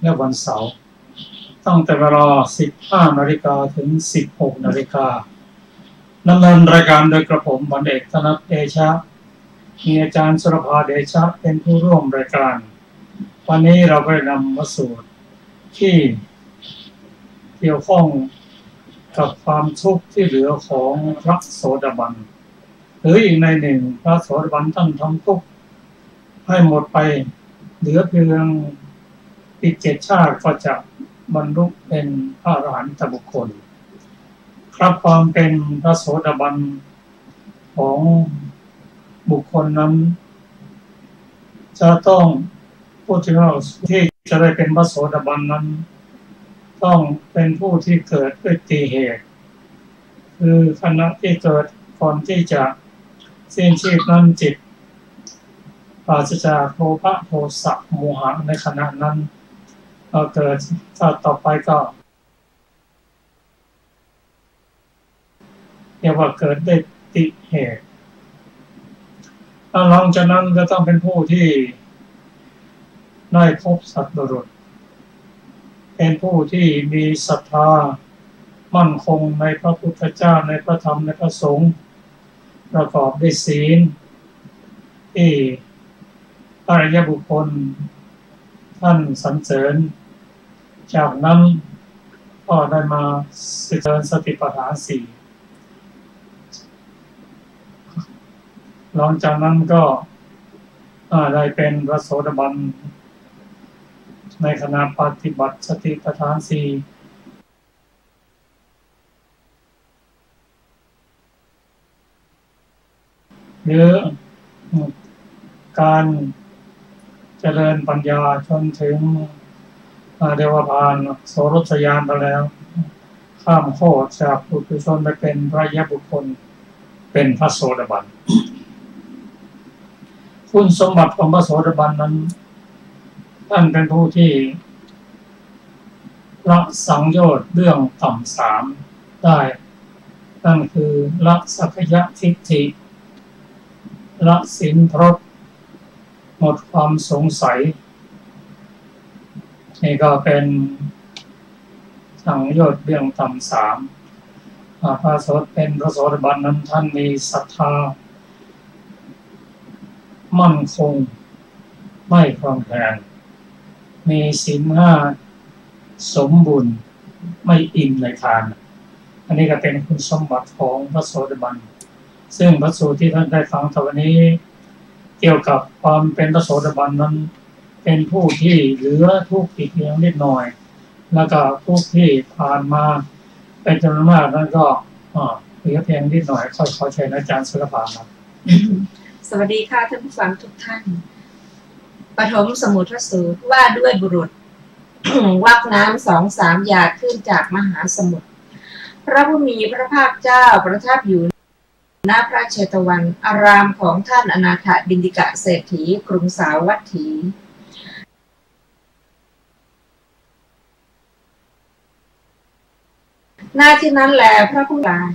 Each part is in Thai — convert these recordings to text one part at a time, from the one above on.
และวันเสาร์ตั้งแต่เวลา 15 นาฬิกาถึง 16 นาฬิกาดำเนินรายการโดยกระผมบัณฑิตธนัทเดชะมีอาจารย์สุรภาเดชะเป็นผู้ร่วมรายการวันนี้เราได้นำมาสูตรที่เกี่ยวข้องกับความทุกข์ที่เหลือของพระโสดาบันหรืออีกในหนึ่งพระโสดาบันท่านทำทุกข์ให้หมดไปเหลือเพียงอีก7 ชาติก็จะบรรลุเป็นพระอรหันตบุคคลครับความเป็นพระโสดาบันของบุคคลนั้นจะต้องผู้ที่จะได้เป็นพระโสดาบันนั้นต้องเป็นผู้ที่เกิดด้วยตีเหตุคือขณะที่เกิดก่อนที่จะสิ้นชีพนั้นจิตปราศจากโลภะโทสะโมหะในขณะนั้นเกิดชาติต่อไปก็เรียกว่าเกิดด้วยติเหตุหลังจากนั้นก็ต้องเป็นผู้ที่ได้พบสัตว์บุรุษเป็นผู้ที่มีศรัทธามั่นคงในพระพุทธเจ้าในพระธรรมในพระสงฆ์ประกอบด้วยศีลที่อริยบุคคลท่านสรรเสริญจากนั้นก็ได้มาเจริญสติปัฏฐาน4หลังจากนั้นก็ได้เป็นพระโสดาบันในขณะปฏิบัติสติปัฏฐาน4หรือการเจริญปัญญาจนถึงเดวพานโสรสยานไปแล้วข้ามโคตรจากปุถุชนไปเป็นพระยะบุคคลเป็นพระโสดาบันคุณสมบัติของพระโสดาบันนั้นท่านเป็นผู้ที่ละสังโยชน์เรื่องต่ำ3ได้นั่นคือละสักยะทิฏฐิละศีลพรตหมดความสงสัยนี่ก็เป็นสังโยชน์เรื่องต่ำ3พระโสดเป็นพระโสดาบันนั้นท่านมีศรัทธามั่นคงไม่คลอนแคลนมีศีล5สมบูรณ์ไม่อิ่มในทานอันนี้ก็เป็นคุณสมบัติของพระโสดาบันซึ่งพระสูตรที่ท่านได้ฟังตอนนี้เกี่ยวกับความเป็นพระโสดาบันนั้นเป็นผู้ที่เหลือทุกข์อีกเพียงนิดหน่อยแล้วก็ทุกข์ที่ผ่านมาเป็นจำนวนมากนั้นก็เหลือเพียงนิดหน่อยขอเชิญอาจารย์สุรภาครับสวัสดีค่ะท่านผู้ฟังทุกท่านปฐมสมุทรสูตรว่าด้วยบุรุษ วักน้ำ2-3 หยาดขึ้นจากมหาสมุทรพระผู้มีพระภาคเจ้าประทับอยู่ณพระเชตวันอารามของท่านอนาถบิณฑิกะเศรษฐีกรุงสาวัตถีหน้าที่นั้นแลพระผู้หลาย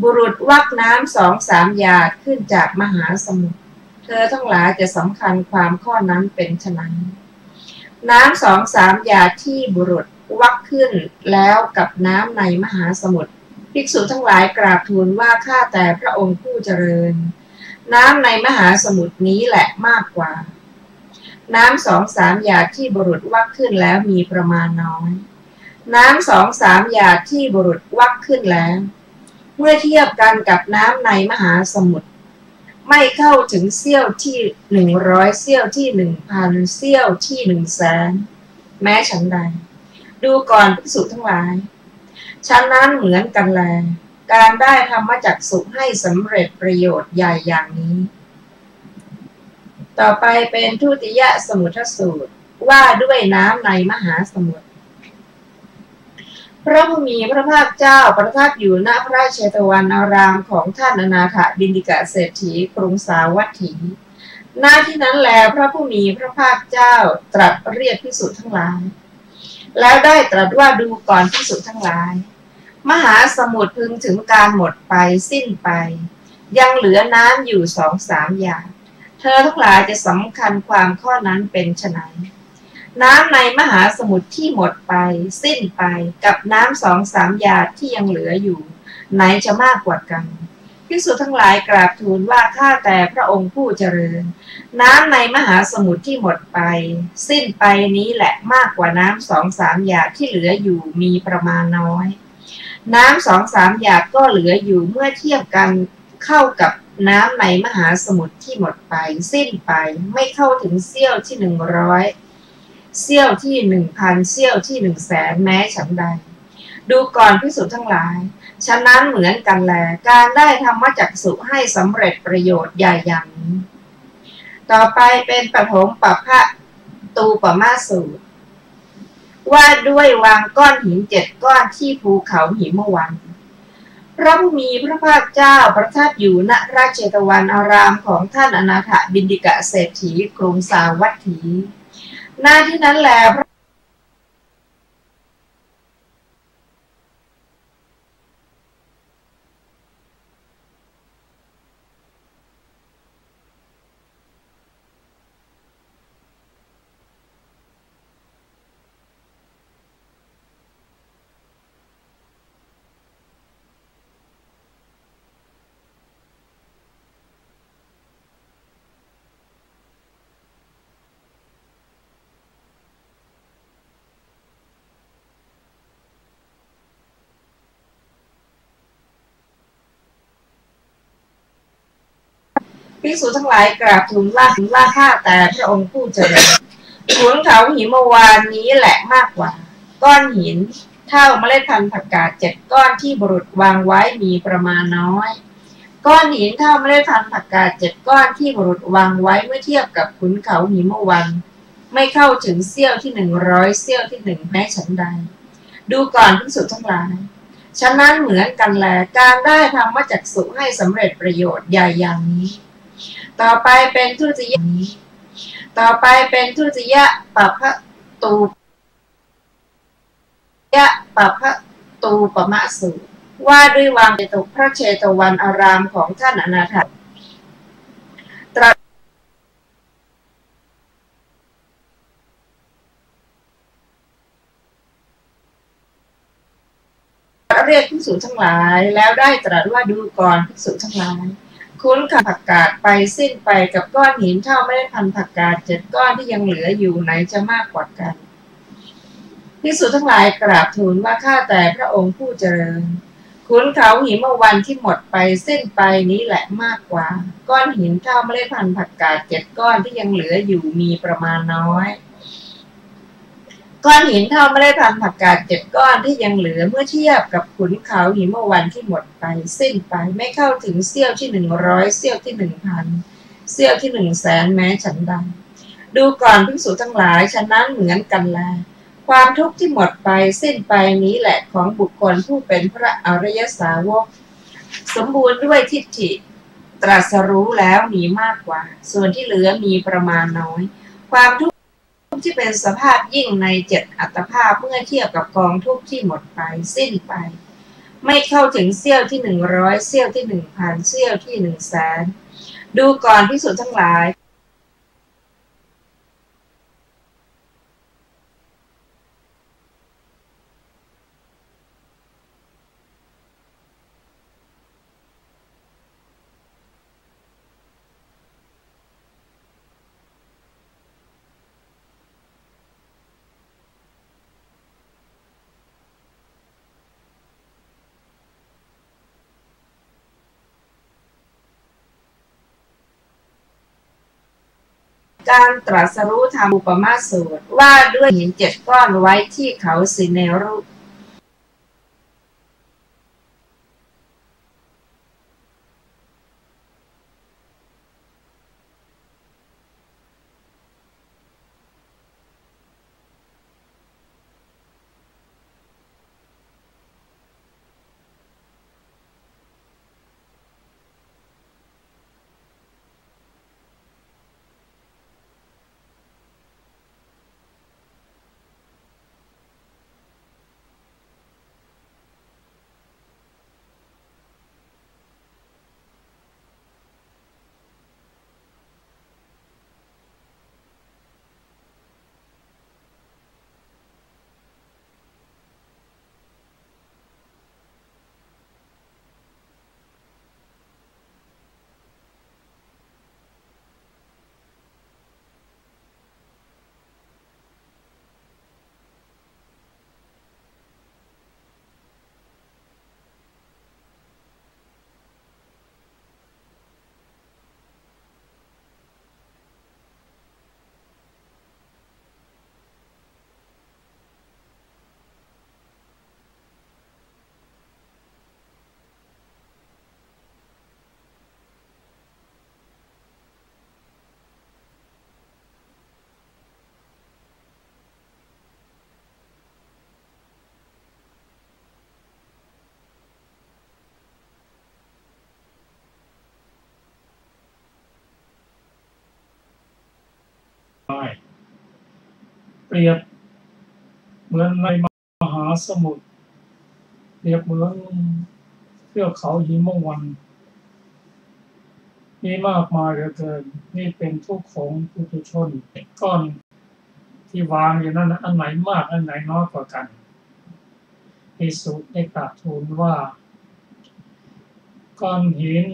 บุรุษวักน้ำ2-3 หยาดขึ้นจากมหาสมุทรเธอทั้งหลายจะสำคัญความข้อนั้นเป็นไฉนน้ำ2-3 หยาดที่บุรุษวักขึ้นแล้วกับน้ำในมหาสมุทรภิกษุทั้งหลายกราบทูลว่าข้าแต่พระองค์ผู้เจริญน้ำในมหาสมุทรนี้แหละมากกว่าน้ำ2-3 หยาดที่บุรุษวักขึ้นแล้วมีประมาณน้อยน้ำ2-3 หยาดที่บุรุษวักขึ้นแล้วเมื่อเทียบกันกับน้ำในมหาสมุทรไม่เข้าถึงเสี้ยวที่100เสี้ยวที่ 1,000 เสี้ยวที่ 100,000 แม้ฉันใดดูก่อนภิกษุทั้งหลายฉันนั้นเหมือนกันแลการได้ธรรมจักษุให้สำเร็จประโยชน์ใหญ่อย่างนี้ต่อไปเป็นทุติยสมุทรสูตรว่าด้วยน้ำในมหาสมุทรพระผู้มีพระภาคเจ้าประทับอยู่ณพระเชตวันอารามของท่านอนาถบิณฑิกะเศรษฐีกรุงสาวัตถีหน้าที่นั้นแลพระผู้มีพระภาคเจ้าตรัสเรียกภิกษุทั้งหลายแล้วได้ตรัสว่าดูก่อนภิกษุทั้งหลายมหาสมุทรพึงถึงการหมดไปสิ้นไปยังเหลือน้ำอยู่2-3 อย่างเธอทั้งหลายจะสำคัญความข้อนั้นเป็นไฉน น้ำในมหาสมุทรที่หมดไปสิ้นไปกับน้ำ2-3 หยาดที่ยังเหลืออยู่ไหนจะมากกว่ากันภิกษุทั้งหลายกราบทูลว่าข้าแต่พระองค์ผู้เจริญน้ำในมหาสมุทรที่หมดไปสิ้นไปนี้แหละมากกว่าน้ำ2-3 หยาดที่เหลืออยู่มีประมาณน้อยน้ำ2-3 หยาดก็เหลืออยู่เมื่อเทียบกันเข้ากับน้ำในมหาสมุทรที่หมดไปสิ้นไปไม่เข้าถึงเสี้ยวที่100เสี้ยวที่1,000เสี้ยวที่100,000แม้ฉันใดดูก่อนภิกษุทั้งหลายฉะนั้นเหมือนกันแลการได้ธรรมจักษุให้สำเร็จประโยชน์ใหญ่อย่างนี้ต่อไปเป็นปฐมปัพพะตูปมาสูตรว่าด้วยวางก้อนหิน7 ก้อนที่ภูเขาหิมวันพระผู้มีพระภาคเจ้าประทับอยู่ณราชเชตวันอารามของท่านอนาถบิณฑิกะเศรษฐีกรุงสาวัตถีหน้าที่นั้นแลภิกษุทั้งหลายกราบทูลว่าข้าแต่พระองค์ผู้เจริญขุนเขาหิมวานนี้แหละมากกว่าก้อนหินเท่าเมล็ดพันธุ์ผักกาด7 ก้อนที่บุรุษวางไว้มีประมาณน้อยก้อนหินเท่าเมล็ดพันธุ์ผักกาด7 ก้อนที่บุรุษวางไว้เมื่อเทียบกับขุนเขาหิมวันไม่เข้าถึงเสี้ยวที่100เสี้ยวที่1แม้ฉันใดดูก่อนภิกษุทั้งหลายฉะนั้นเหมือนกันแลการได้ธรรมจักษุให้สำเร็จประโยชน์ใหญ่อย่างนี้ต่อไปเป็นทุติยนี้ต่อไปเป็นทุติยปัพพะตูยะปัพพะตูปมะสูตรว่าด้วยวางเจตุพระเชตวันอารามของท่านอนาถตรัสเรียกภิกษุทั้งหลายแล้วได้ตรัสว่าดูก่อนภิกษุทั้งหลายคุ้นกับผักกาดไปสิ้นไปกับก้อนหินเท่าเมล็ดพันธุ์ผักกาด7 ก้อนที่ยังเหลืออยู่ไหนจะมากกว่ากันภิกษุทั้งหลายกราบทูลว่าข้าแต่พระองค์ผู้เจริญขุนเขาหิมวันที่หมดไปสิ้นไปนี้แหละมากกว่าก้อนหินเท่าเมล็ดพันธุ์ผักกาด7 ก้อนที่ยังเหลืออยู่มีประมาณน้อยก้อนหินเท่าเมล็ดพันธุ์ผักกาด7 ก้อนที่ยังเหลือเมื่อเทียบกับขุนเขาหิมวันที่หมดไปสิ้นไปไม่เข้าถึงเสี้ยวที่100เสี้ยวที่1,000เสี้ยวที่100,000แม้ฉันใดดูก่อนภิกษุทั้งหลายฉะนั้นเหมือนกันแลความทุกข์ที่หมดไปสิ้นไปนี้แหละของบุคคลผู้เป็นพระอริยสาวกสมบูรณ์ด้วยทิฏฐิตรัสรู้แล้วมีมากกว่าส่วนที่เหลือมีประมาณน้อยความทุกข์ที่เป็นสภาพยิ่งใน7 อัตภาพเมื่อเทียบกับกองทุกข์ที่หมดไปสิ้นไปไม่เข้าถึงเสี้ยวที่100เสี้ยวที่1,000เสี้ยวที่100,000ดูก่อนภิกษุทั้งหลายการตรัสรู้ธรรมอุปมาสูตรว่าด้วยหิน7 ก้อนไว้ที่เขาสิเนรุ เปรียบเหมือนในมหาสมุทรเปรียบเหมือนเทือกเขาหิมวัน มีมากมายเหลือเกินนี่เป็นทุกข์ของปุถุชนก้อนที่วางอยู่นั้นอันไหนมากอันไหนน้อยกว่ากันภิกษุได้กราบทูลว่าก้อนหิน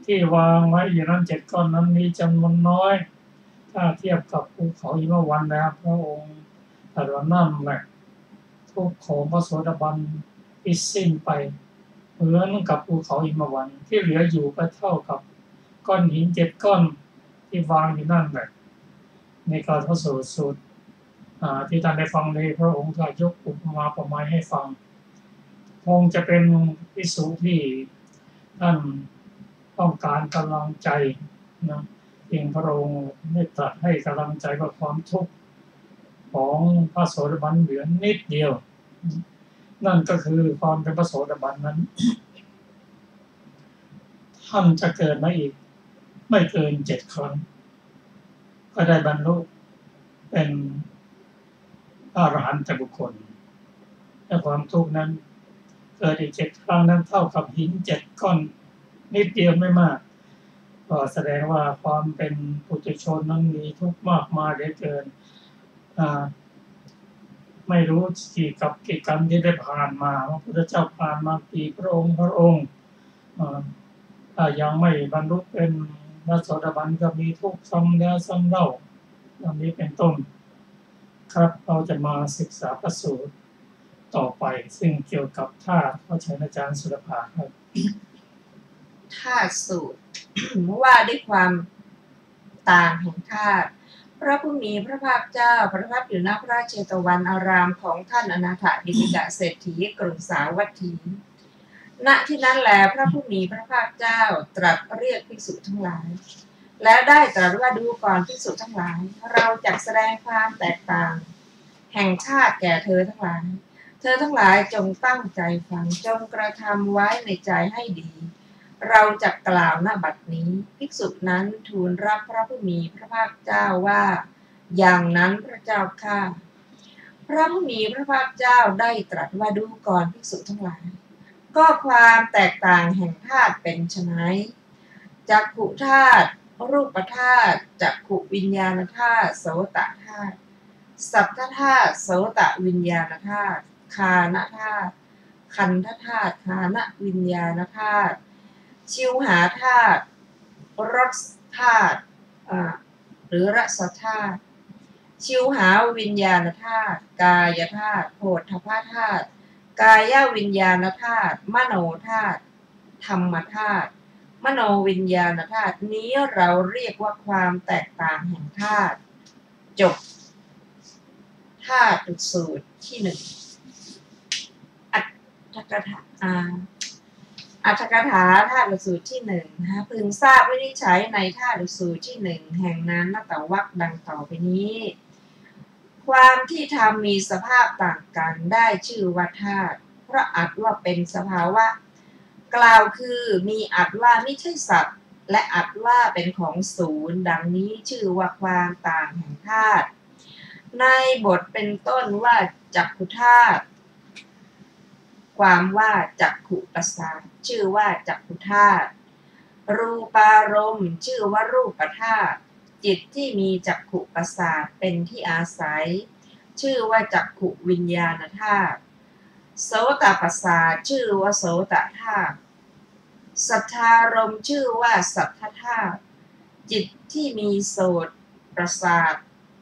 ที่วางไว้อยู่นั้น7 ก้อนนั้นมีจำนวนน้อยถ้าเทียบกับภูเขาหิมวันแล้วพระองค์ตรัสว่านั่นแหละทุกข์ของพระโสดาบันที่สิ้นไปเหมือนกับภูเขาหิมวันที่เหลืออยู่ก็เท่ากับก้อนหิน7 ก้อนที่วางอยู่นั่นแหละในการพระสูตรที่ท่านได้ฟังในพระองค์ก็ยกอุปมาประไมยให้ฟังคงจะเป็นภิกษุที่ท่านต้องการกำลังใจนะเพียงพระองค์ได้ตรัสให้กำลังใจว่าความทุกข์ของพระโสดาบันเหลือนิดเดียวนั่นก็คือความเป็นพระโสดาบันนั้น ท่านจะเกิดมาอีกไม่เกิน7 ครั้งก็ได้บรรลุเป็นอรหันตบุคคลและความทุกข์นั้นเกิดอีก7 ครั้งนั้นเท่ากับหิน7 ก้อนนิดเดียวไม่มากก็แสดงว่าความเป็นปุถุชนนั้นมีทุกข์มากมายเหลือเกินไม่รู้กี่กับกี่กรรมที่ได้ผ่านมาพระพุทธเจ้าผ่านมากี่พระองค์ยังไม่บรรลุเป็นพระโสดาบันก็มีทุกข์ซ้ำแล้วซ้ำเล่าอย่างนี้เป็นต้นครับเราจะมาศึกษาพระสูตรต่อไปซึ่งเกี่ยวกับธาตุเขาใช้อาจารย์สุรภาครับธาตุสูตร ว่าด้วยความต่างแห่งธาตุพระผู้มีพระภาคเจ้าประทับอยู่ณพระเชตวันอารามของท่านอนาถบิณฑิกเศรษฐีกรุงสาวัตถีณที่นั้นแลพระผู้มีพระภาคเจ้าตรัสเรียกภิกษุทั้งหลายและได้ตรัสว่าดูก่อนภิกษุทั้งหลายเราจักแสดงความแตกต่างแห่งชาติแก่เธอทั้งหลายเธอทั้งหลายจงตั้งใจฟังจงกระทำไว้ในใจให้ดีเราจะกล่าวณบัดนี้ภิกษุนั้นทูลรับพระผู้มีพระภาคเจ้าว่าอย่างนั้นพระเจ้าข้าพระผู้มีพระภาคเจ้าได้ตรัสว่าดูก่อนภิกษุทั้งหลายก็ความแตกต่างแห่งธาตุเป็นไฉนจักขุธาตุรูปธาตุจักขุวิญญาณธาตุโสตธาตุสัทธธาตุโสตวิญญาณธาตุฆานธาตุขันธธาตุฆานวิญญาณธาตุชิวหาธาตุรสธาตุหรือรสธาตุชิวหาวิญญาณธาตุกายธาตุโผฏฐัพพธาตุกายวิญญาณธาตุมโนธาตุธรรมธาตุมโนวิญญาณธาตุนี้เราเรียกว่าความแตกต่างแห่งธาตุจบธาตุสูตรที่1อัตถกถาอัตถกถาธาตุสูตรที่1พึงทราบวินิจฉัยในธาตุสูตรที่1แห่งนั้นณตวรรคดังต่อไปนี้ความที่ธรรมมีสภาพต่างกันได้ชื่อว่าธาตุเพราะอัตว่าเป็นสภาวะกล่าวคือมีอัตว่าไม่ใช่สัตว์และอัตว่าเป็นของศูนย์ดังนี้ชื่อว่าความต่างแห่งธาตุในบทเป็นต้นว่าจักขุธาตุความว่าจักขุประสาทชื่อว่าจักขุธาตุรูปารมณ์ชื่อว่ารูปธาตุจิตที่มีจักขุประสาทเป็นที่อาศัยชื่อว่าจักขุวิญญาณธาตุโสตประสาทชื่อว่าโสตธาตุสัทธารมณ์ชื่อว่าสัทธธาตุจิตที่มีโสตประสาท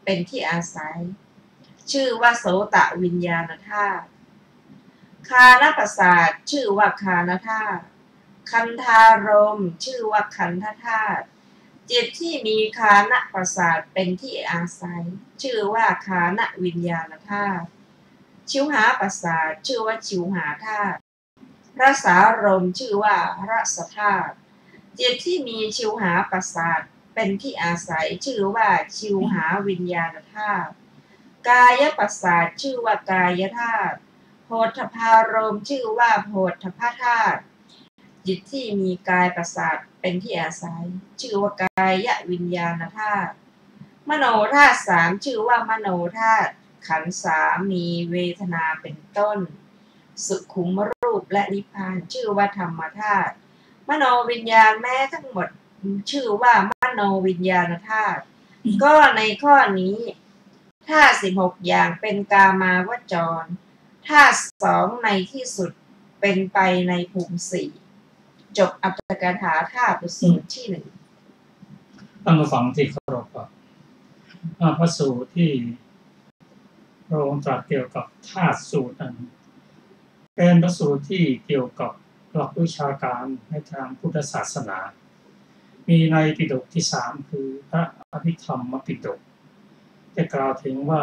เป็นที่อาศัยชื่อว่าโสตวิญญาณธาตุคานประสาทชื่อว่าคานธาตุคันธารมณ์ชื่อว่าคันธธาตุจิตที่มีคานประสาทเป็นที่อาศัยชื่อว่าคานวิญญาณธาตุชิวหาประสาทชื่อว่าชิวหาธาตุรสารมณ์ชื่อว่ารสธาตุจิตที่มีชิวหาประสาทเป็นที่อาศัยชื่อว่าชิวหาวิญญาณธาตุกายประสาทชื่อว่ากายธาตุโผฏฐัพพารมณ์ชื่อว่าโผฏฐัพพธาตุจิตที่มีกายประสาทเป็นที่อาศัยชื่อว่ากายวิญญาณธาตุ มโนธาตุสามชื่อว่ามโนธาตุขันธ์สามมีเวทนาเป็นต้นสุขุมรูปและนิพพานชื่อว่าธรรมธาตุมโนวิญญาณแม้ทั้งหมดชื่อว่ามโนวิญญาณธาตุก็ในข้อนี้ธาตุ16อย่างเป็นกามาวจรธาตุ2ในที่สุดเป็นไปในภูมิ4จบอัตถกถาธาตุสูตรที่1ท่านผู้ฟังที่เคารพครับพระสูตรที่พระองค์ตรัสเกี่ยวกับธาตุสูตรนั้นเป็นพระสูตรที่เกี่ยวกับหลักวิชาการในทางพุทธศาสนามีในปิฎกที่3คือพระอภิธรรมปิฎกจะกล่าวถึงว่า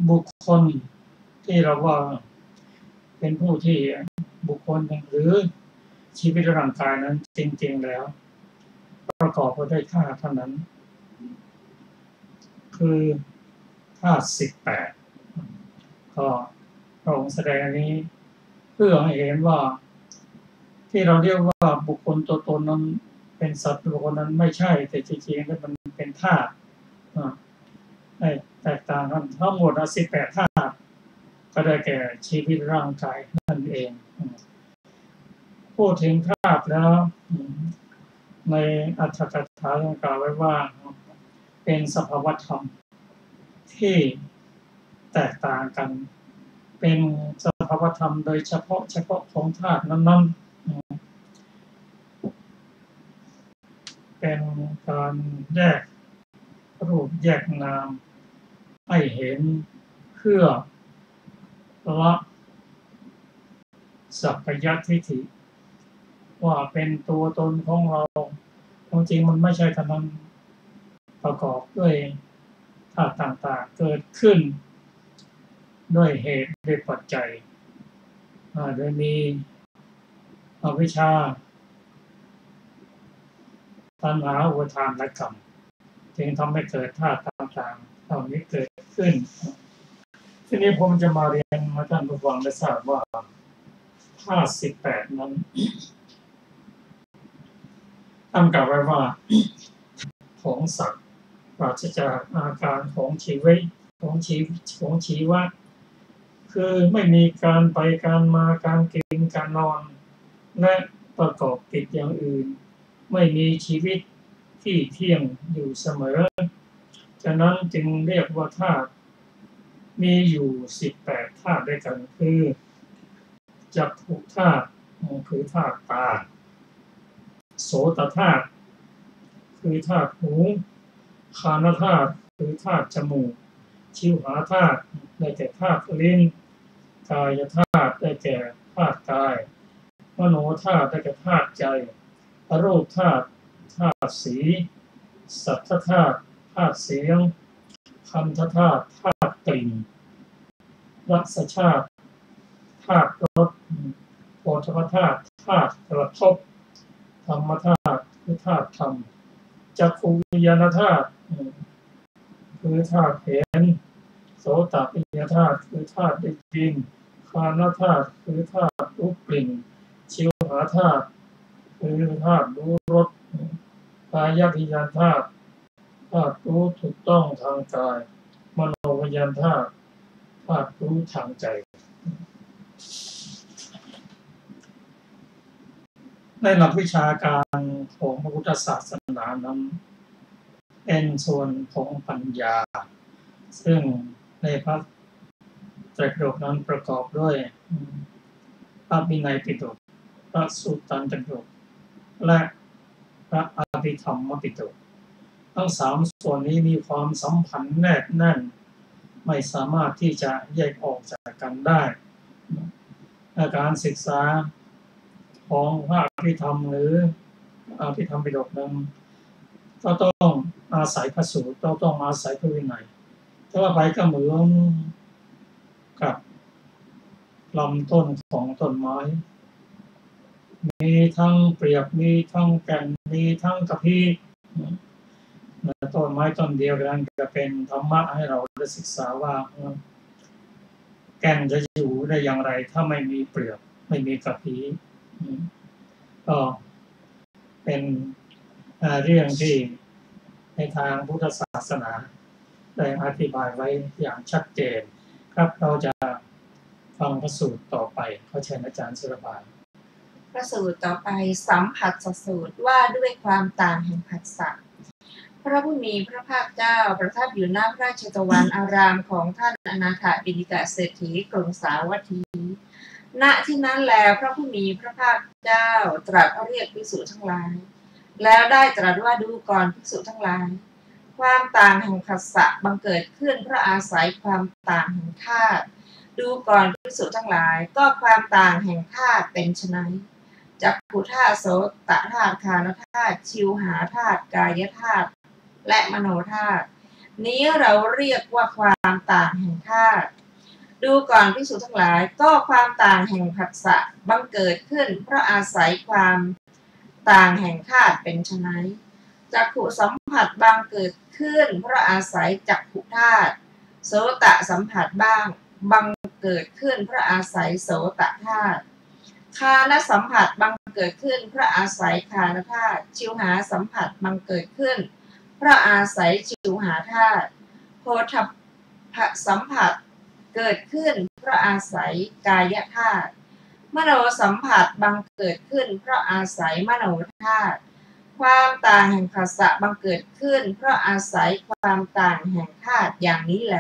บุคคลที่เราว่าเป็นผู้ที่บุคคลหรือชีวิตร่างกายนั้นจริงๆแล้วประกอบไปด้วยธาตุเท่านั้นคือธาตุ18ก็พระองค์แสดงอันนี้เพื่อให้เห็นว่าที่เราเรียกว่าบุคคลตัวตนนั้นเป็นสัตว์บุคคลนั้นไม่ใช่แต่จริงๆแล้วมันเป็นธาตุแตกต่างกันทั้งหมด18ธาตุก็ได้แก่ชีวิตร่างกายนั่นเองพูดถึงธาตุแล้วในอัตถกถาได้กล่าวไว้ว่าเป็นสภาวธรรมที่แตกต่างกันเป็นสภาวธรรมโดยเฉพาะของธาตุนั้นเป็นการแยกรูปแยกนามให้เห็นเพื่อละสัพพยทิฏฐิว่าเป็นตัวตนของเราจริงมันไม่ใช่เท่านั้นประกอบด้วยธาตุต่างๆเกิดขึ้นด้วยเหตุด้วยปัจจัยโดยมีอวิชชาตัณหาอุปาทานและกรรมจึงทำให้เกิดธาตุต่างๆเหล่านี้เกิดขึ้นทีนี้ผมจะมาเรียนมาท่านผู้ฟังได้ทราบว่าธาตุ18นั้นตั้งกล่าวไว้ว่าของสัตว์ปราศจากอาการของชีวิตของชีวะคือไม่มีการไปการมาการกินการนอนและประกอบกิจอย่างอื่นไม่มีชีวิตที่เที่ยงอยู่เสมอฉะนั้นจึงเรียกว่าธาตุมีอยู่18ธาตุด้วยกันคือจักขุธาตุคือธาตุตาโสตธาตุคือธาตุหูคานธาตุคือธาตุจมูกชิวหาธาตุได้แก่ธาตุลิ้นกายธาตุได้แก่ธาตุกายมโนธาตุได้แก่ธาตุใจรูปธาตุธาตุสีสัทธธาตุธาตุเสียงคันธธาตุธาตุกลิ่นรสชาติธาตุรสโผฏฐัพพธาตุธาตุกระทบธรรมธาตุคือธาตุธรรมจักขุวิญญาณธาตุคือธาตุเห็นโสตวิญญาณธาตุคือธาตุได้ยินคานธาตุคือธาตุรู้กลิ่นชิวหาธาตุคือธาตุรู้รสกายวิญญาณธาตุธาตุรู้ถูกต้องทางกายมโนวิญญาณธาตุธาตุรู้ทางใจในหลักวิชาการของพระพุทธศาสนานั้นเป็นส่วนของปัญญาซึ่งในพระไตรปิฎกนั้นประกอบด้วยพระวินัยปิฎกพระสูตตันตปิฎกและพระอภิธรรมปิฎกทั้ง3ส่วนนี้มีความสัมพันธ์แนบแน่นไม่สามารถที่จะแยกออกจากกันได้การศึกษาของพระอภิธรรมหรืออภิธรรมปิฎกนั้นก็ต้องอาศัยพระสูตรต้องอาศัยพระวินัยถ้าว่าไปก็เหมือนกับลำต้นของต้นไม้มีทั้งเปรียบมีทั้งแก่นมีทั้งกระพี้ต้นไม้ต้นเดียวกันจะเป็นธรรมะให้เราได้ศึกษาว่าแก่นจะอยู่ได้อย่างไรถ้าไม่มีเปลือกไม่มีกระพี้ก็เป็นเรื่องที่ ในทางพุทธศาสนาได้อธิบายไว้อย่างชัดเจนครับเราจะฟังพระสูตรต่อไปขอเชิญอาจารย์สุรบาลพระสูตรต่อไปสัมผัสสูตรว่าด้วยความต่างแห่งผัสสะพระผู้มีพระภาคเจ้าประทับอยู่ณพระราชตวันอารามของท่านอนาถบิณฑิกเศรษฐีกรุงสาวัตถีณที่นั้นแล้วพระผู้มีพระภาคเจ้าตรัสเรียกภิกษุทั้งหลายแล้วได้ตรัสว่าดูก่อนภิกษุทั้งหลายความต่างแห่งผัสสะบังเกิดขึ้นเพราะอาศัยความต่างแห่งธาตุดูก่อนภิกษุทั้งหลายก็ความต่างแห่งธาตุเป็นไฉนจักขุธาตุโสตธาตุฆานธาตุชิวหาธาตุกายธาตุและมโนธาตุนี้เราเรียกว่าความต่างแห่งธาตุดูก่อนภิกษุทั้งหลายก็ความต่างแห่งผัสสะบังเกิดขึ้นเพราะอาศัยความต่างแห่งธาตุเป็นไฉนจักขุสัมผัสบังเกิดขึ้นเพราะอาศัยจักขุธาตุโสตสัมผัสบังเกิดขึ้นเพราะอาศัยโสตธาตุฆานสัมผัสบังเกิดขึ้นเพราะอาศัยฆานธาตุชิวหาสัมผัสบังเกิดขึ้นเพราะอาศัยชิวหาธาตุโพธพสัมผัสเกิดขึ้นเพราะอาศัยกายธาตุมโนสัมผัสบังเกิดขึ้นเพราะอาศัยมโนธาตุความต่างแห่งผัสสะบังเกิดขึ้นเพราะอาศัยความต่างแห่งธาตุอย่างนี้แล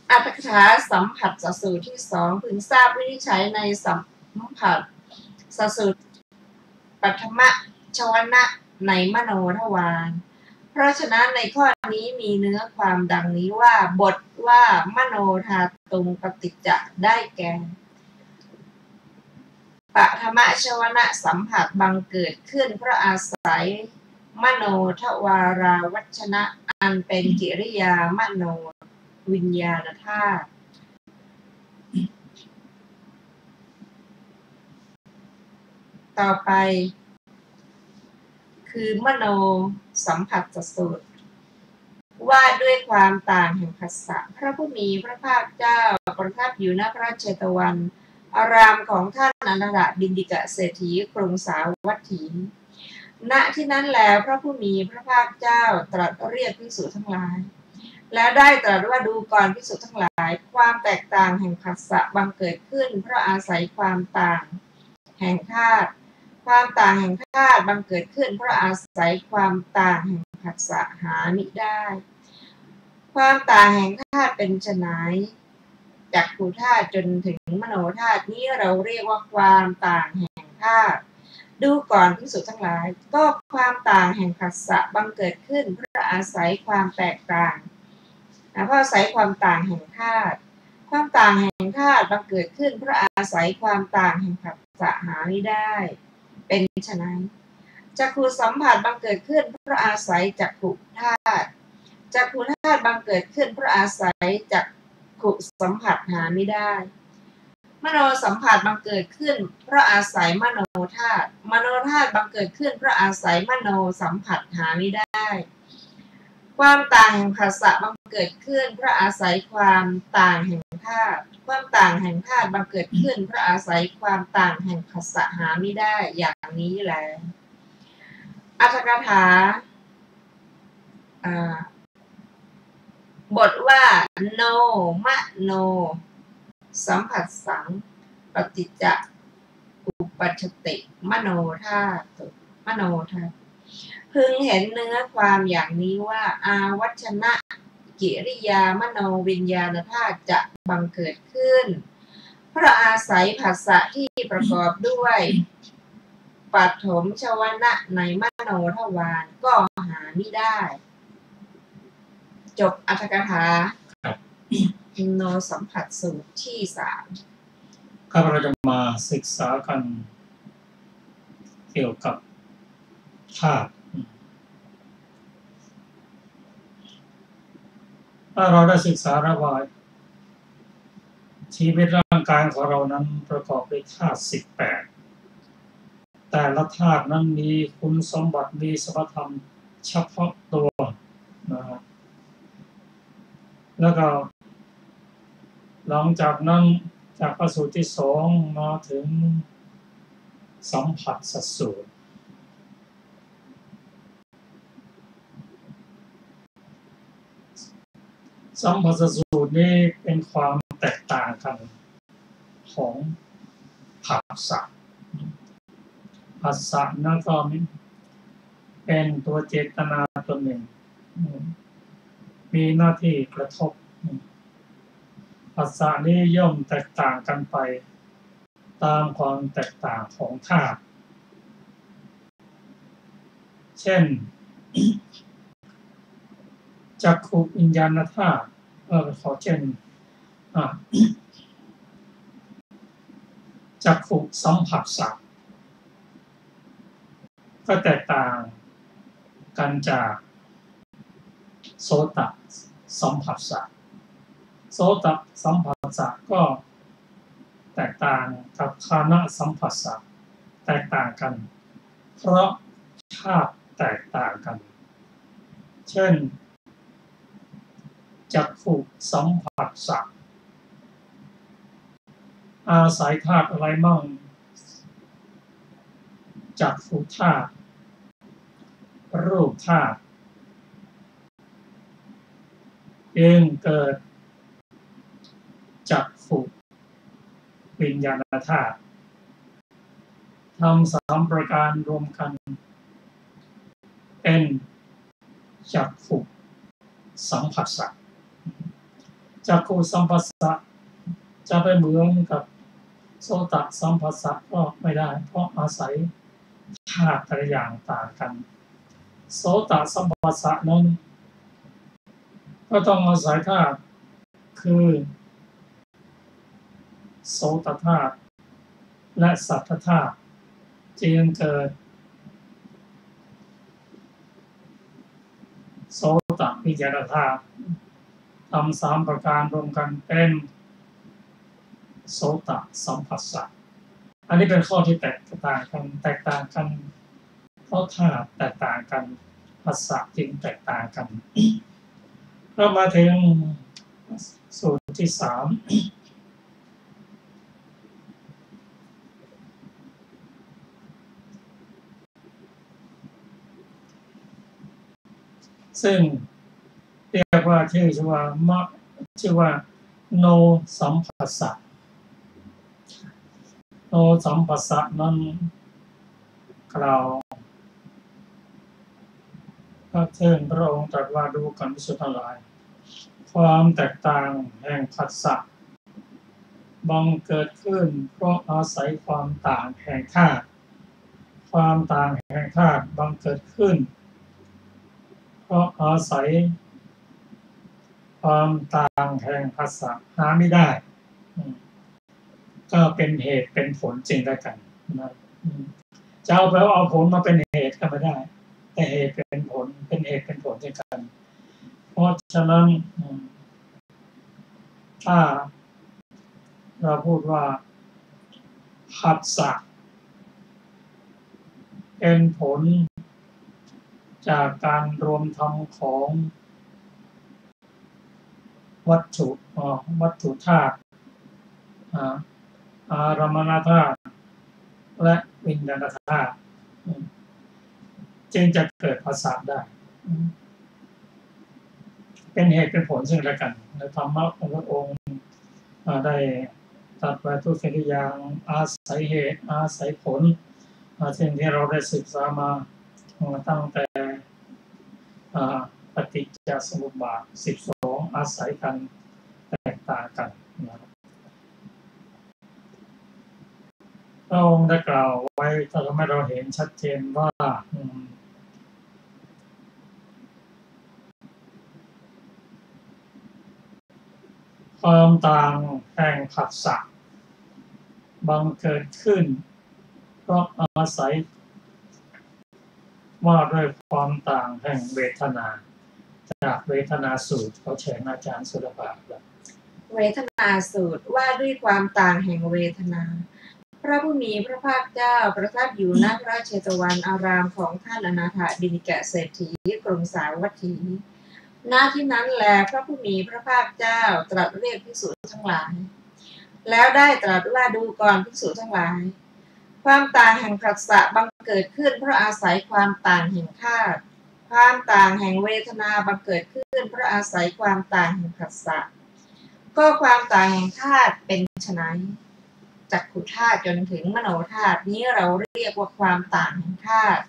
อัตถกถาสัมผัสสูตรที่สองพึงทราบวินิจฉัยในสัมผัสสูตรปัทมชวนะในมโนทวารเพราะฉะนั้นในข้อนี้มีเนื้อความดังนี้ว่าบทว่ามโนธาตุงปฏิจจะได้แก่ปัทมชวนะสัมผัสบังเกิดขึ้นเพราะอาศัยมโนทวาราวัชนะอันเป็นกิริยามโนวิญญาณธาตุต่อไปคือมโนสัมผัสสูตรว่าด้วยความต่างแห่งผัสสะพระผู้มีพระภาคเจ้าประทับอยู่ณพระเชตวันอารามของท่านอนาถบิณฑิกเศรษฐีกรุงสาวัตถีณที่นั้นแล้วพระผู้มีพระภาคเจ้าตรัสเรียกภิกษุทั้งหลายแล้วได้ตรัสว่าดูก่อนภิกษุทั้งหลายความแตกต่างแห่งผัสสะบังเกิดขึ้นเพราะอาศัยความต่างแห่งธาตุความต่างแห่งธาตุบังเกิดขึ้นเพราะอาศัยความต่างแห่งผัสสะหามิได้ความต่างแห่งธาตุเป็นไฉนจักขุธาตุจนถึงมโนธาตุนี้เราเรียกว่าความต่างแห่งธาตุดูก่อนภิกษุทั้งหลายก็ความต่างแห่งผัสสะบังเกิดขึ้นเพราะอาศัยความแตกต่างเพราะอาศัยความต่างแห่งธาตุความต่างแห่งธาตุบังเกิดขึ้นเพราะอาศัยความต่างแห่งผัสสะหาไม่ได้เป็นไฉนจักขุสัมผัสบังเกิดขึ้นเพราะอาศัยจักขุธาตุจักขุธาตุบังเกิดขึ้นเพราะอาศัยจักขุสัมผัสหาไม่ได้มโนสัมผัสบังเกิดขึ้นเพราะอาศัยมโนธาตุมโนธาตุบังเกิดขึ้นเพราะอาศัยมโนสัมผัสหาไม่ได้ความต่างแห่งผัสสะบังเกิดขึ้นเพราะอาศัยความต่างแห่งธาตุความต่างแห่งธาตุบังเกิดขึ้นเพราะอาศัยความต่างแห่งผัสสะหาไม่ได้อย่างนี้แหละอัตถกถาบทว่าโนมโนสัมผัสสังปฏิจจอุปัชชติมโนธาตุพึงเห็นเนื้อความอย่างนี้ว่าอาวัชนะกิริยามโนวิญญาณธาตุจะบังเกิดขึ้นเพราะอาศัยผัสสะที่ประกอบด้วยปฐมชวนะในมโนทวารก็หาไม่ได้จบอัตถกถาโนสัมผัสสูตรที่3ครับเราจะมาศึกษากันเกี่ยวกับธาตุถ้าเราได้ศึกษาแล้วว่าชีวิตร่างกายของเรานั้นประกอบด้วยธาตุ18แต่ละธาตุนั้นมีคุณสมบัติมีสมบัติธรรมเฉพาะตัวนะครับแล้วก็ หลังจากนั้นจากพระสูตรที่2มาถึงสัมผัสสสูตรสัมผัสสสูตรนี้เป็นความแตกต่างกันของผัสสะผัสสะนั่นก็เป็นตัวเจตนาตัวหนึ่งมีหน้าที่กระทบผัสสะนี้ย่อมแตกต่างกันไปตามความแตกต่างของธาตุเช่นจักขุวิญญาณธาตุขอเช่นจักขุสัมผัสสะก็แตกต่างกันจากโสตสัมผัสสะโสตสัมผัสสะก็แตกต่างกับฆานสัมผัสสะแตกต่างกันเพราะธาตุแตกต่างกันเช่นจักขุสัมผัสสะอาศัยธาตุอะไรมั่งจักขุธาตุรูปธาตุเกิดจักขุวิญญาณธาตุทำ3ประการรวมกันเป็นจักขุสัมผัสสะจักขุสัมผัสสะจะไปเหมือนกับโสตสัมผัสสะก็ไม่ได้เพราะอาศัยธาตุแต่ละอย่างต่างกันโสตสัมผัสสะนั้นก็ต้องอาศัยธาตุคือโสตธาตุและสัทธธาตุจึงเกิดโสตวิญญาณธาตุทำ3ประการรวมกันเป็นโสตสัมผัสสะอันนี้เป็นข้อที่แตกต่างกันเพราะธาตุแตกต่างกันผัสสะจึงแตกต่างกันเรามาถึงสูตรที่3ซึ่งเรียกว่าชื่อว่าโนสัมผัสสะโนสัมผัสสะนั้นกล่าวพระเทศพระองค์ตรัสว่าดูก่อนภิกษุทั้งหลายความแตกต่างแห่งผัสสะบังเกิดขึ้นเพราะอาศัยความต่างแห่งธาตุความต่างแห่งธาตุบังเกิดขึ้นเพราะอาศัยความต่างแห่งผัสสะหาไม่ได้ก็เป็นเหตุเป็นผลจริงได้กันนะจะเอาผลมาเป็นเหตุก็ไม่ได้แต่เหตุเป็นผลเป็นเหตุเป็นผลจริงกันเพราะฉะนั้นถ้าเราพูดว่าผัสสะเป็นผลจากการรวมธรรมของวัตถุธาตุอารมณธาตุและวิญญาณธาตุจึงจะเกิดผัสสะได้เป็นเหตุเป็นผลซึ่งกันและกันในธรรมะของพระองค์ได้ตรัสไว้ทุกสิ่งทุกอย่างอาศัยเหตุอาศัยผลซึ่งที่เราได้ศึกษามาตั้งแต่ปฏิจจสมุปบาท12อาศัยกันแตกต่างกันพระองค์ได้กล่าวไว้ทำให้เราเห็นชัดเจนว่าความต่างแห่งผัสสะบังเกิดขึ้นเพราะอาศัยว่าด้วยความต่างแห่งเวทนาจากเวทนาสูตรเขาเชิญอาจารย์สุรภาพเวทนาสูตรว่าด้วยความต่างแห่งเวทนาพระผู้มีพระภาคเจ้าประทับอยู่ณพระเชตวันอารามของท่านอนาถบิณฑิกะเศรษฐีกรุงสาวัตถี ณที่นั้นแลพระผู้มีพระภาคเจ้าตรัสเรียกภิกษุทั้งหลายแล้วได้ตรัสว่าดูก่อนภิกษุทั้งหลายความต่างแห่งผัสสะบังเกิดขึ้นเพราะอาศัยความต่างแห่งธาตุความต่างแห่งเวทนาบังเกิดขึ้นเพราะอาศัยความต่างแห่งผัสสะก็ความต่างแห่งธาตุเป็นไฉนจักขุธาตุจนถึงมโนธาตุนี้เราเรียกว่าความต่างแห่งธาตุ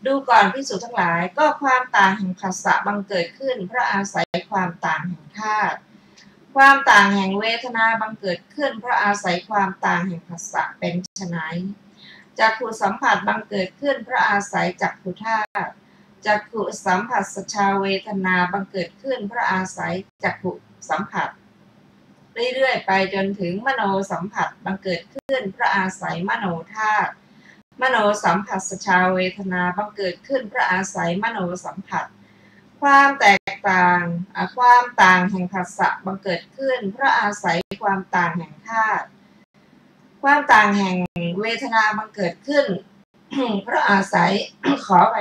ดูก่อนภิกษุทั้งหลายก็ความต่างแห่งผัสสะบังเกิดขึ้นเพราะอาศัยความต่างแห่งธาตุความต่างแห่งเวทนาบังเกิดขึ้นเพราะอาศัยความต่างแห่งผัสสะเป็นไฉนจักขุสัมผัสบังเกิดขึ้นเพราะอาศัยจักขุธาตุจักขุสัมผัสสชาเวทนาบังเกิดขึ้นเพราะอาศัยจักขุสัมผัสเรื่อยๆไปจนถึงมโนสัมผัสบังเกิดขึ้นเพราะอาศัยมโนธาตุมโนสัมผัสสชาเวทนาบังเกิดขึ้นเพราะอาศัยมโนสัมผัสความแตกต่างความต่างแห่งผัสสะบังเกิดขึ้นเพราะอาศัยความต่างแห่งธาตุความต่างแห่งเวทนาบังเกิดขึ้น เพราะอาศัย ขอไป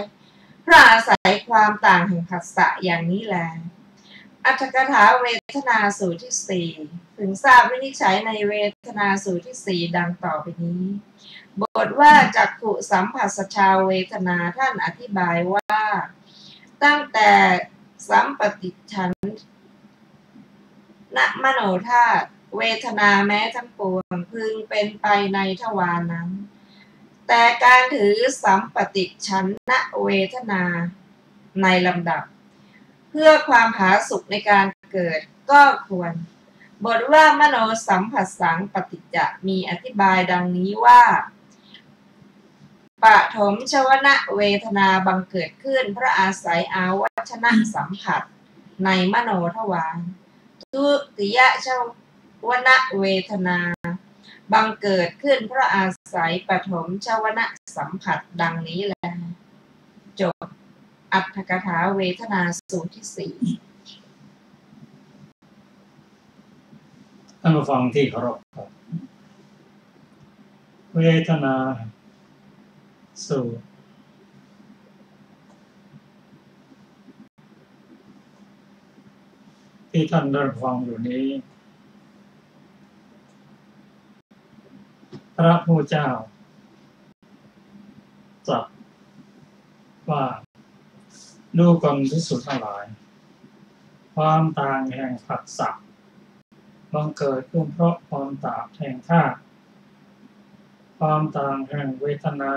เพราะอาศัยความต่างแห่งผัสสะอย่างนี้แลอรรถกถาเวทนาสูตรที่สี่ถึงทราบวินิจฉัยในเวทนาสูตรที่สี่ดังต่อไปนี้บทว่าจักขุสัมผัสสชาเวทนาท่านอธิบายว่าตั้งแต่สัมปติฉันนะมโนธาตุเวทนาแม้ทั้งปวงพึงเป็นไปในทวารนั้นแต่การถือสัมปติฉันนะเวทนาในลำดับเพื่อความผาสุกในการเกิดก็ควรบทว่ามโนสัมผัสสังปฏิจจะมีอธิบายดังนี้ว่าปฐมชวนะเวทนาบังเกิดขึ้นเพราะอาศัยอาวัชนะสัมผัสในมโนทวารทุติยชวนะเวทนาบังเกิดขึ้นเพราะอาศัยปฐมชวนะสัมผัสดังนี้แลจบอรรถกถาเวทนาสูตรที่สี่ท่านผู้ฟังที่เคารพครับเวทนาสูตรที่ท่านได้ฟังอยู่นี้พระผู้เจ้าตรัสว่าดูก่อนภิกษุทั้งหลายความต่างแห่งผัสสะบังเกิดขึ้นเพราะความต่างแห่งธาตุความต่างแห่งเวทนา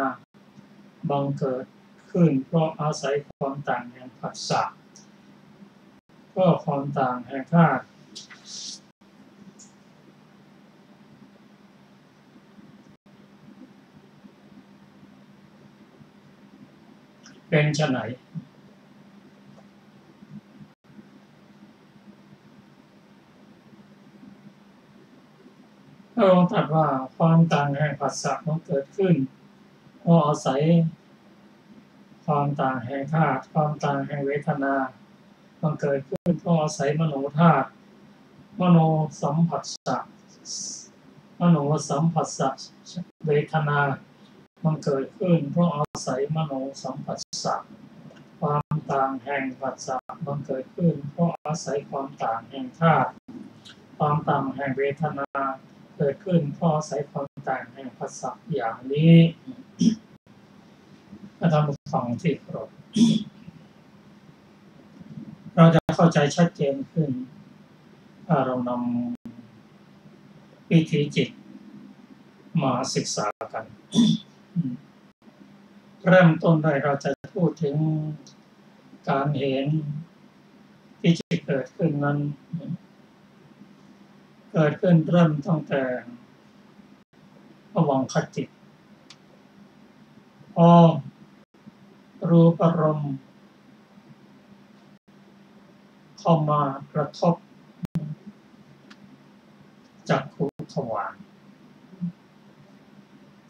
บังเกิดขึ้นเพราะอาศัยความต่างแห่งผัสสะก็ความต่างแห่งธาตุเป็นไฉนพระองค์ตรัสว่าความต่างแห่งผัสสะมันเกิดขึ้นเพราะอาศัยความต่างแห่งธาตุความต่างแห่งเวทนามันเกิดขึ้นเพราะอาศัยมโนธาตุมโนสัมผัสสะมโนสัมผัสสะเวทนามันเกิดขึ้นเพราะอาศัยมโนสัมผัสสะความต่างแห่งผัสสะมันเกิดขึ้นเพราะอาศัยความต่างแห่งธาตุความต่างแห่งเวทนาเกิดขึ้นเพราะอาศัยความต่างแห่งผัสสะอย่างนี้ท่านผู้ฟังที่เคารพเราจะเข้าใจชัดเจนขึ้นถ้าเรานำวิธีจิตมาศึกษากันเริ่มต้นได้เราจะพูดถึงการเห็นที่จะเกิดขึ้นนั้นเกิดขึ้นเริ่มตั้งแต่ภวังคจิตพอรูปารมณ์เข้ามากระทบจักขุทวาร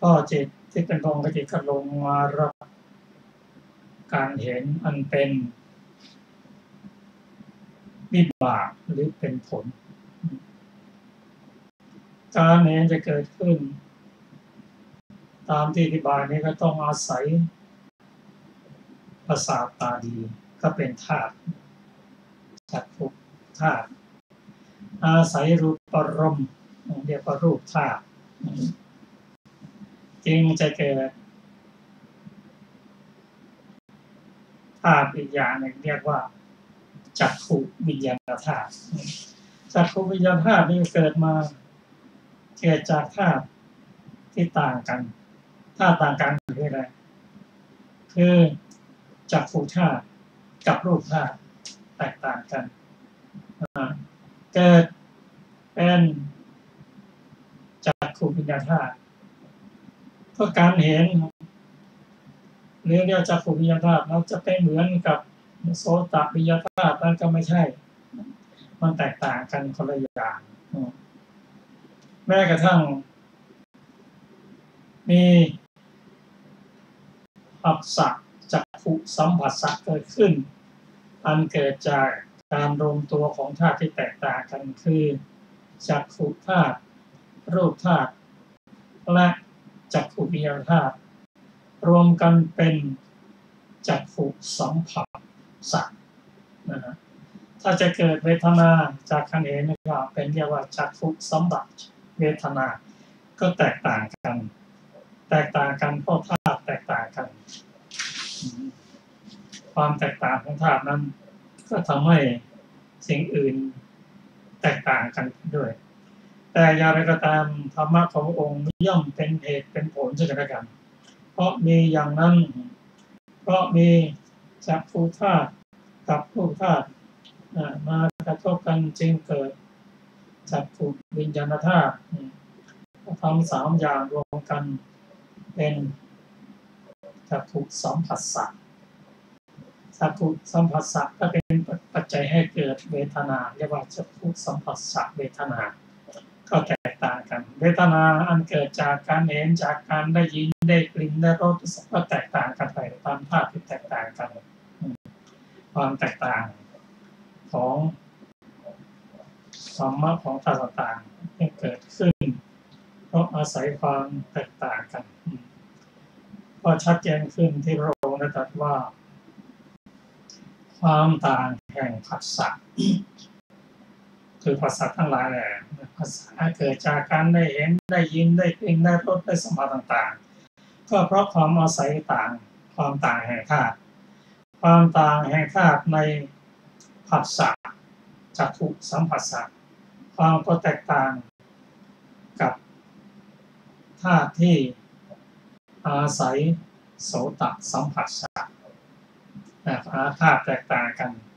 ก็จิตที่เป็นภวังคจิตก็ลงมารับการเห็นอันเป็นวิบากหรือเป็นผลการเห็นจะเกิดขึ้นตามที่อธิบายนี้ก็ต้องอาศัยประสาทตาดีก็เป็นธาตุ จักขุธาตุอาศัยรูปารมณ์เรียกว่ารูปธาตุจึงจะเกิดธาตุอีกอย่างหนึ่งเรียกว่าจักขุวิญญาณธาตุจักขุวิญญาณธาตุนี่เกิดจากธาตุที่ต่างกันธาตุต่างกันคืออะไรคือจักขุธาตุกับรูปธาตุแตกต่างกันเกิดเป็นจักขุวิญญาณธาตุก็การเห็นหรือเรียกจักขุวิญญาณธาตุเราจะไปเหมือนกับโสตวิญญาณธาตุนั่นก็ไม่ใช่มันแตกต่างกันคนละอย่างแม้กระทั่งมีผัสสะจักขุสัมผัสสะเกิดขึ้นอันเกิดจากการรวมตัวของธาตุที่แตกต่างกันคือจักขุธาตุรูปธาตุและจักขุวิญญาณธาตุรวมกันเป็นจักขุสัมผัสสะนะฮะถ้าจะเกิดเวทนาจากการเห็นนะครับเป็นเรียกว่าจักขุสัมผัสเวทนาก็แตกต่างกันเพราะธาตุแตกต่างกันความแตกต่างของธาตุนั้นก็ทำให้สิ่งอื่นแตกต่างกันด้วยแต่อย่างไรก็ตามธรรมะของพระองค์ย่อมเป็นเหตุเป็นผลซึ่งกันและกันเพราะมีอย่างนั้นเพราะมีจักขุธาตุกับรูปธาตุมากระทบกันจึงเกิดจักขุวิญญาณธาตุทำสามอย่างรวมกันเป็นจักขุสัมผัสสะจักขุสัมผัสสะก็เป็นปัจจัยให้เกิดเวทนาเรียกว่าจักขุสัมผัสสะเวทนาก็แตกต่างกันเวทนาอันเกิดจากการเห็นจากการได้ยินได้กลิ่นได้รสก็แตกต่างกันไปตามธาตุที่แตกต่างกันความแตกต่างของธรรมะของธาตุต่างๆที่เกิดขึ้นเพราะอาศัยความแตกต่างกันก็ชัดเจนขึ้นที่พระองค์ได้ตรัสว่าความต่างแห่งผัสสะคือผัสสะทั้งหลายแหละผัสสะเกิดจากการได้เห็นได้ยินได้กลิ่นได้รสได้สัมผัสต่างๆก็เพราะความอาศัยต่างความต่างแห่งธาตุความต่างแห่งธาตุในผัสสะจักขุสัมผัสสะความก็แตกต่างกับธาตุที่อาศัยโสตสัมผัสสะธาตุแตกต่างกัน